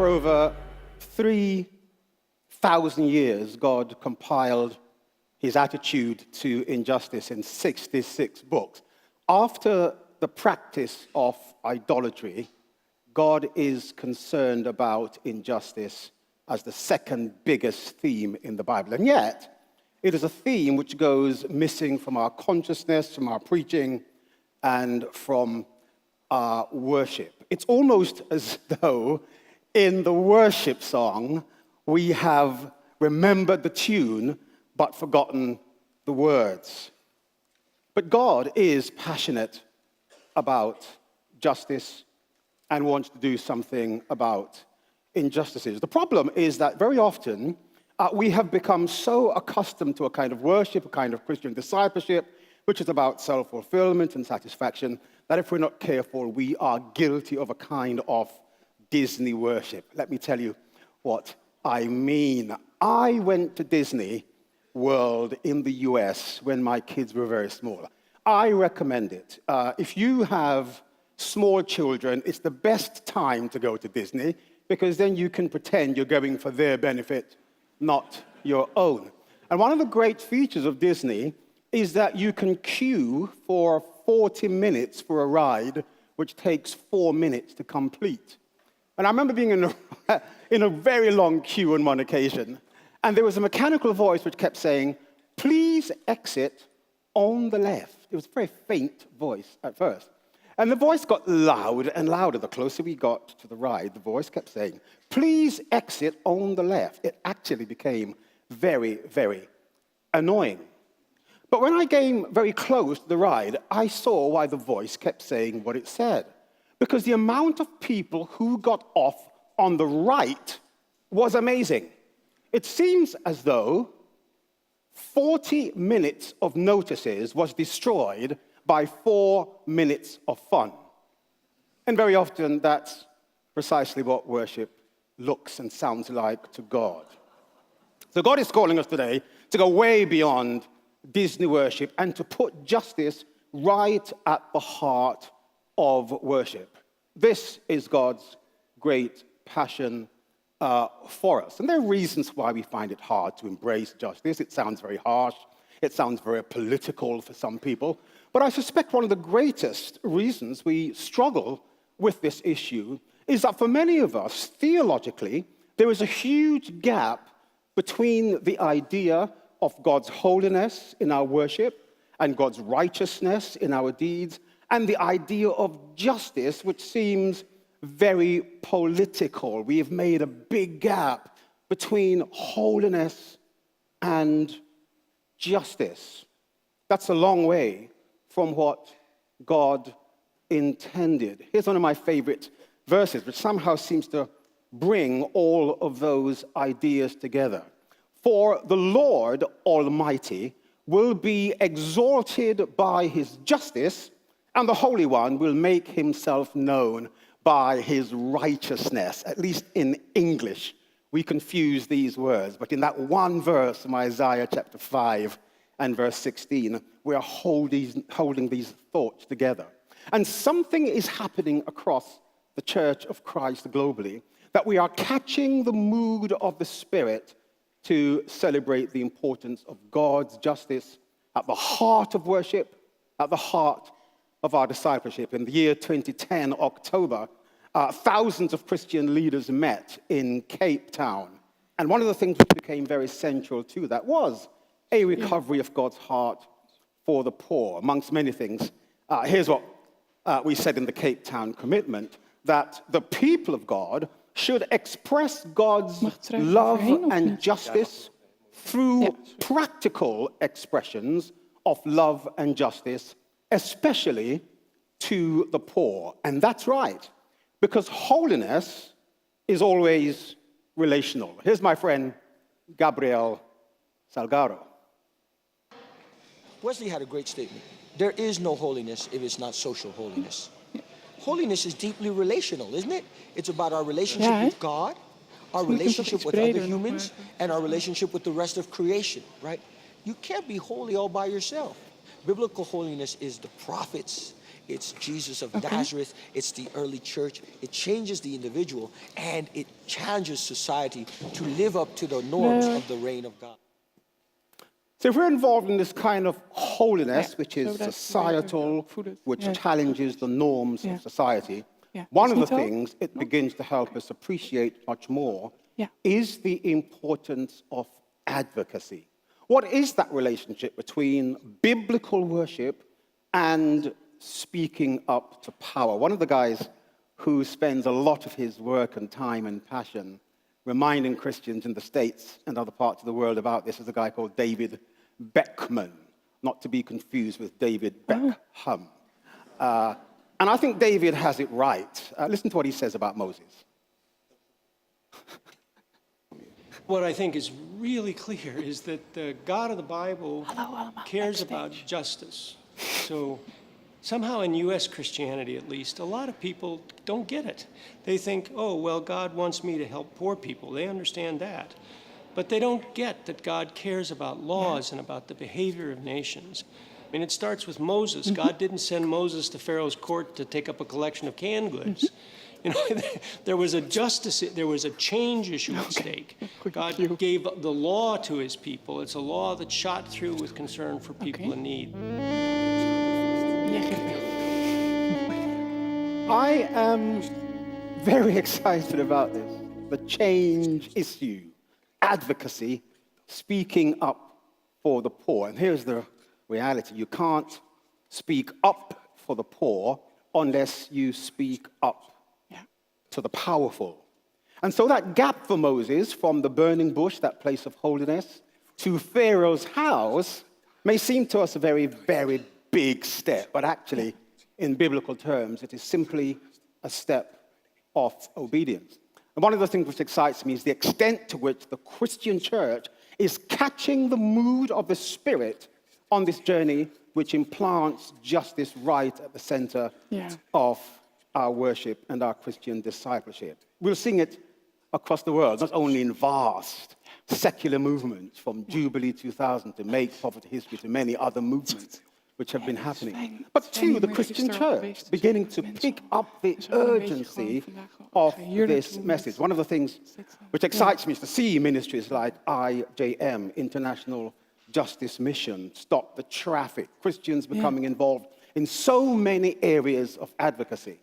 For over 3,000 years, God compiled his attitude to injustice in 66 books. After the practice of idolatry, God is concerned about injustice as the second biggest theme in the Bible. And yet, it is a theme which goes missing from our consciousness, from our preaching, and from our worship. It's almost as though in the worship song, we have remembered the tune, but forgotten the words. But God is passionate about justice and wants to do something about injustices. The problem is that very often we have become so accustomed to a kind of worship, a kind of Christian discipleship, which is about self-fulfillment and satisfaction, that if we're not careful, we are guilty of a kind of Disney worship. Let me tell you what I mean. I went to Disney World in the US when my kids were very small. I recommend it. If you have small children, it's the best time to go to Disney because then you can pretend you're going for their benefit, not your own. And one of the great features of Disney is that you can queue for 40 minutes for a ride, which takes 4 minutes to complete. And I remember being in a very long queue on one occasion, and there was a mechanical voice which kept saying, "Please exit on the left." It was a very faint voice at first. And the voice got louder and louder. The closer we got to the ride, the voice kept saying, "Please exit on the left." It actually became very, very annoying. But when I came very close to the ride, I saw why the voice kept saying what it said. Because the amount of people who got off on the right was amazing. It seems as though 40 minutes of notices was destroyed by 4 minutes of fun. And very often, that's precisely what worship looks and sounds like to God. So God is calling us today to go way beyond Disney worship and to put justice right at the heart of worship. This is God's great passion for us. And there are reasons why we find it hard to embrace justice. It sounds very harsh. It sounds very political for some people. But I suspect one of the greatest reasons we struggle with this issue is that for many of us, theologically, there is a huge gap between the idea of God's holiness in our worship and God's righteousness in our deeds and the idea of justice, which seems very political. We have made a big gap between holiness and justice. That's a long way from what God intended. Here's one of my favorite verses, which somehow seems to bring all of those ideas together. "For the Lord Almighty will be exalted by his justice, and the Holy One will make himself known by his righteousness." At least in English, we confuse these words. But in that one verse from Isaiah chapter 5 and verse 16, we are holding these thoughts together. And something is happening across the Church of Christ globally, that we are catching the mood of the Spirit to celebrate the importance of God's justice at the heart of worship, at the heart of our discipleship. In the year 2010, October, thousands of Christian leaders met in Cape Town. And one of the things which became very central to that was a recovery of God's heart for the poor, amongst many things. Here's what we said in the Cape Town commitment, that the people of God should express God's love and justice through practical expressions of love and justice, especially to the poor. And that's right, because holiness is always relational. Here's my friend, Gabriel Salgado. Wesley had a great statement. There is no holiness if it's not social holiness. Holiness is deeply relational, isn't it? It's about our relationship with God, our relationship with other humans, and our relationship with the rest of creation, right? You can't be holy all by yourself. Biblical holiness is the prophets, it's Jesus of Nazareth, it's the early church. It changes the individual, and it challenges society to live up to the norms of the reign of God. So if we're involved in this kind of holiness, which is societal, which challenges the norms of society, one of the things it begins to help us appreciate much more is the importance of advocacy. What is that relationship between biblical worship and speaking up to power? One of the guys who spends a lot of his work and time and passion reminding Christians in the States and other parts of the world about this is a guy called David Beckman, not to be confused with David Beckham. And I think David has it right. Listen to what he says about Moses. What I think is really clear is that the God of the Bible cares about justice. So somehow in U.S. Christianity, at least, a lot of people don't get it. They think, oh, well, God wants me to help poor people. They understand that. But they don't get that God cares about laws and about the behavior of nations. I mean, it starts with Moses. God didn't send Moses to Pharaoh's court to take up a collection of canned goods. You know, there was a justice, there was a change issue at stake. God gave the law to his people. It's a law that shot through with concern for people in need. I am very excited about this. The change issue, advocacy, speaking up for the poor. And here's the reality. You can't speak up for the poor unless you speak up to the powerful. And so that gap for Moses from the burning bush, that place of holiness, to Pharaoh's house may seem to us a very, very big step. But actually, in biblical terms, it is simply a step of obedience. And one of the things which excites me is the extent to which the Christian church is catching the mood of the Spirit on this journey, which implants justice right at the center of our worship and our Christian discipleship. We'll sing it across the world, not only in vast secular movements from Jubilee 2000 to Make Poverty History to many other movements which have been happening, but too, the Christian church beginning to pick up the urgency of this message. One of the things which excites me is to see ministries like IJM, International Justice Mission, Stop the Traffic, Christians becoming involved in so many areas of advocacy.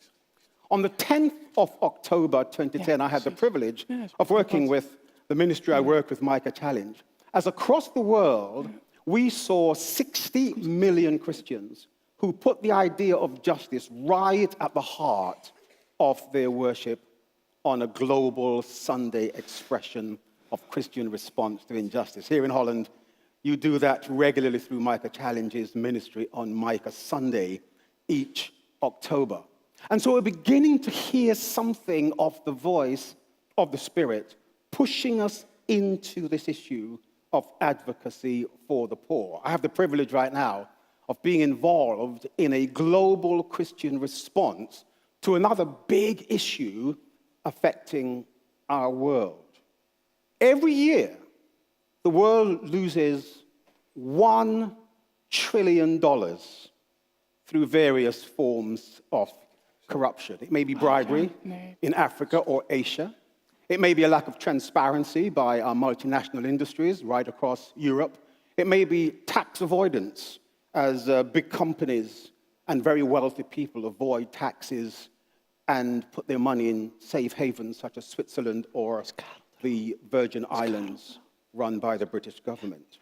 On the 10th of October 2010, I had the privilege of working with the ministry I work with, Micah Challenge. As across the world, we saw 60 million Christians who put the idea of justice right at the heart of their worship on a global Sunday expression of Christian response to injustice. Here in Holland, you do that regularly through Micah Challenge's ministry on Micah Sunday each October. And so we're beginning to hear something of the voice of the Spirit pushing us into this issue of advocacy for the poor. I have the privilege right now of being involved in a global Christian response to another big issue affecting our world. Every year, the world loses $1 trillion through various forms of corruption. It may be bribery in Africa or Asia. It may be a lack of transparency by our multinational industries right across Europe. It may be tax avoidance as big companies and very wealthy people avoid taxes and put their money in safe havens such as Switzerland or the Virgin Islands run by the British government.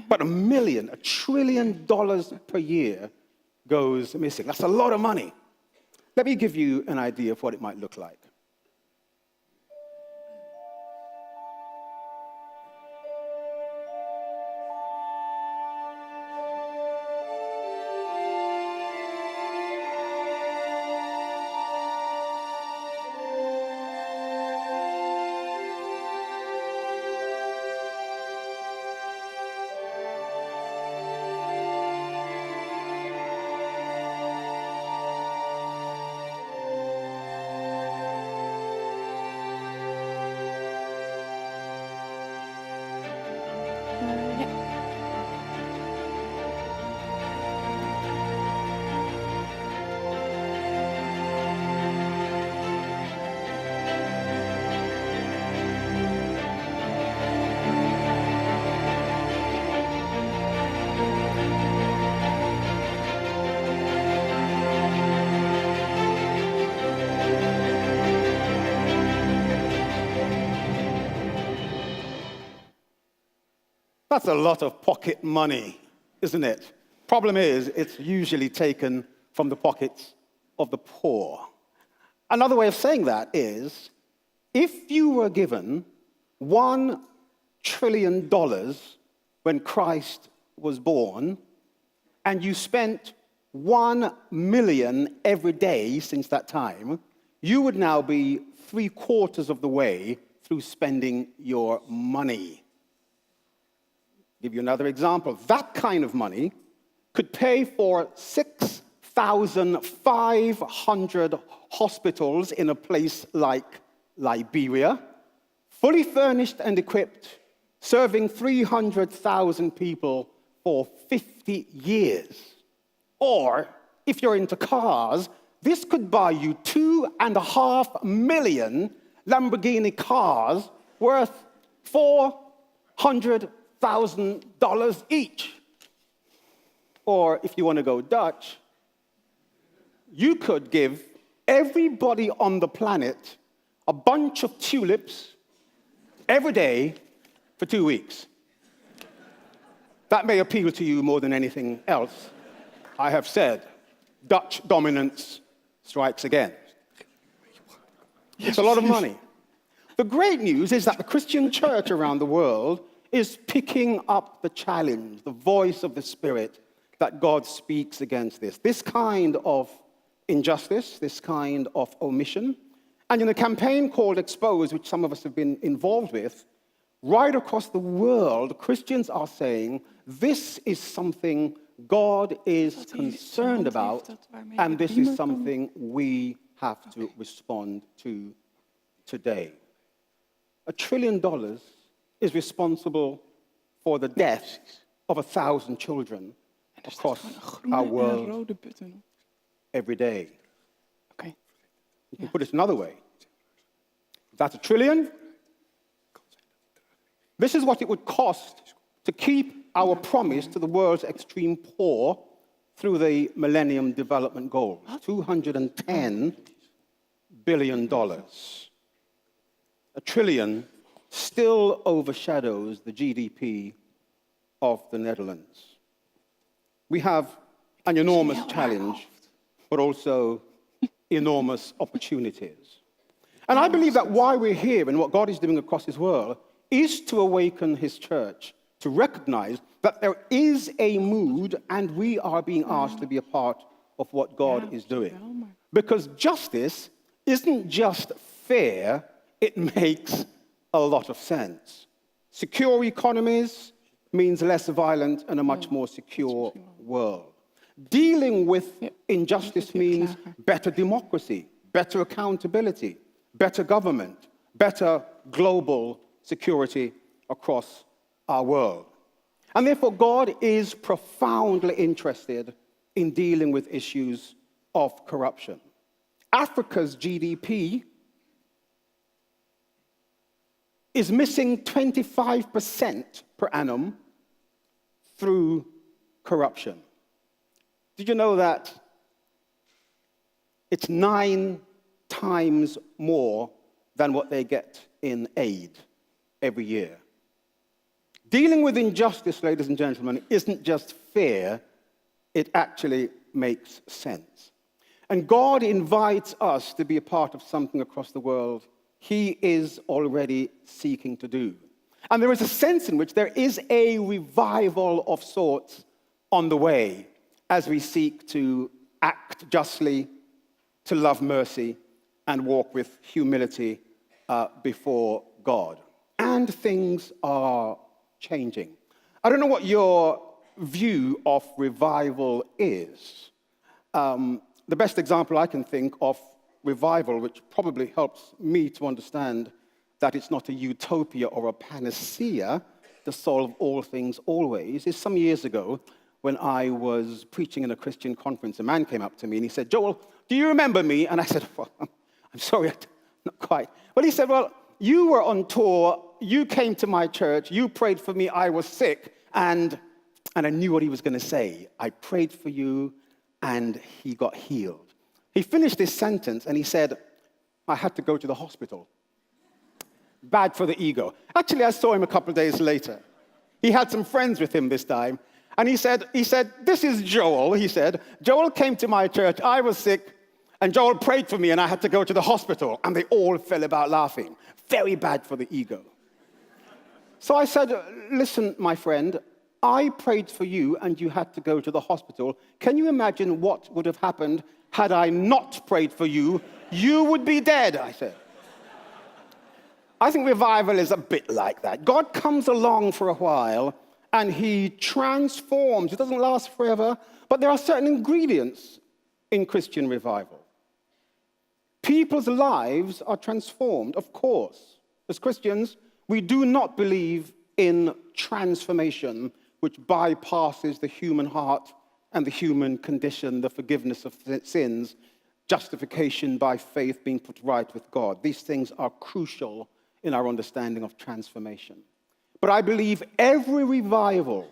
But $1 trillion per year goes missing. That's a lot of money. Let me give you an idea of what it might look like. That's a lot of pocket money, isn't it? Problem is, it's usually taken from the pockets of the poor. Another way of saying that is, if you were given $1 trillion when Christ was born, and you spent 1 million every day since that time, you would now be 3/4 of the way through spending your money. Give you another example. That kind of money could pay for 6,500 hospitals in a place like Liberia, fully furnished and equipped, serving 300,000 people for 50 years. Or, if you're into cars, this could buy you 2.5 million Lamborghini cars worth $400,000 each. Or, if you want to go Dutch, you could give everybody on the planet a bunch of tulips every day for 2 weeks. That may appeal to you more than anything else. I have said, Dutch dominance strikes again. It's a lot of money. The great news is that the Christian church around the world is picking up the challenge, the voice of the Spirit, that God speaks against this. This kind of injustice, this kind of omission. And in a campaign called Expose, which some of us have been involved with, right across the world, Christians are saying, this is something God is concerned about, and this is something we have to respond to today. $1 trillion is responsible for the death of 1,000 children across our world every day. Okay. You can put it another way. That's $1 trillion. This is what it would cost to keep our promise to the world's extreme poor through the Millennium Development Goals. $210 billion. $1 trillion still overshadows the GDP of the Netherlands. We have an enormous challenge, but also enormous opportunities. And I believe that why we're here and what God is doing across his world is to awaken his church, to recognize that there is a mood and we are being asked to be a part of what God is doing. Because justice isn't just fair, it makes a lot of sense. Secure economies means less violent and a much more secure world. Dealing with injustice means better democracy, better accountability, better government, better global security across our world. And therefore, God is profoundly interested in dealing with issues of corruption. Africa's GDP is missing 25% per annum through corruption. Did you know that it's 9 times more than what they get in aid every year? Dealing with injustice, ladies and gentlemen, isn't just fair, it actually makes sense. And God invites us to be a part of something across the world he is already seeking to do. And there is a sense in which there is a revival of sorts on the way as we seek to act justly, to love mercy, and walk with humility before God. And things are changing. I don't know what your view of revival is. The best example I can think of revival, which probably helps me to understand that it's not a utopia or a panacea to solve all things always, is some years ago when I was preaching in a Christian conference. A man came up to me and he said, "Joel, do you remember me?" And I said, "Well, I'm sorry, not quite." Well, he said, "Well, you were on tour, you came to my church, you prayed for me, I was sick, and I knew what he was going to say. I prayed for you, and he got healed." He finished this sentence, and he said, "I had to go to the hospital." Bad for the ego. Actually, I saw him a couple of days later. He had some friends with him this time. And he said, this is Joel, he said. Joel came to my church, I was sick, and Joel prayed for me, and I had to go to the hospital. And they all fell about laughing. Very bad for the ego. So I said, listen, my friend, I prayed for you, and you had to go to the hospital. Can you imagine what would have happened had I not prayed for you? You would be dead, I said. I think revival is a bit like that. God comes along for a while, and he transforms. It doesn't last forever, but there are certain ingredients in Christian revival. People's lives are transformed, of course. As Christians, we do not believe in transformation, which bypasses the human heart and the human condition, the forgiveness of sins, justification by faith, being put right with God. These things are crucial in our understanding of transformation. But I believe every revival,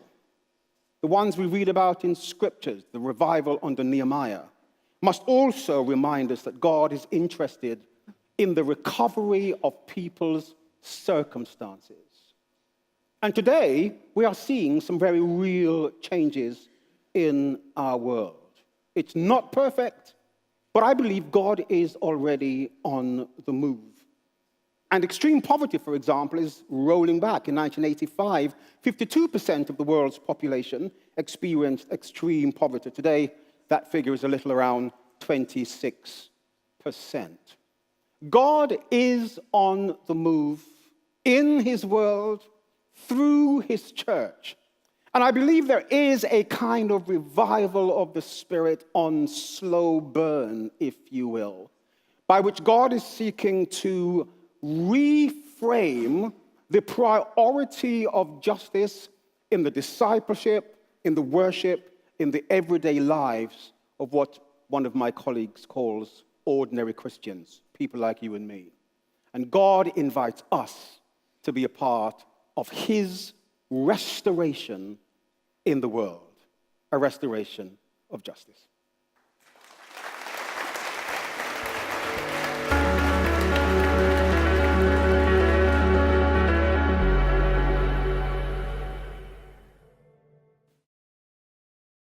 the ones we read about in scriptures, the revival under Nehemiah, must also remind us that God is interested in the recovery of people's circumstances. And today, we are seeing some very real changes in our world. It's not perfect, but I believe God is already on the move. And extreme poverty, for example, is rolling back. In 1985, 52% of the world's population experienced extreme poverty. Today, that figure is a little around 26%. God is on the move in his world, through his church. And I believe there is a kind of revival of the Spirit on slow burn, if you will, by which God is seeking to reframe the priority of justice in the discipleship, in the worship, in the everyday lives of what one of my colleagues calls ordinary Christians, people like you and me. And God invites us to be a part of his restoration in the world, a restoration of justice.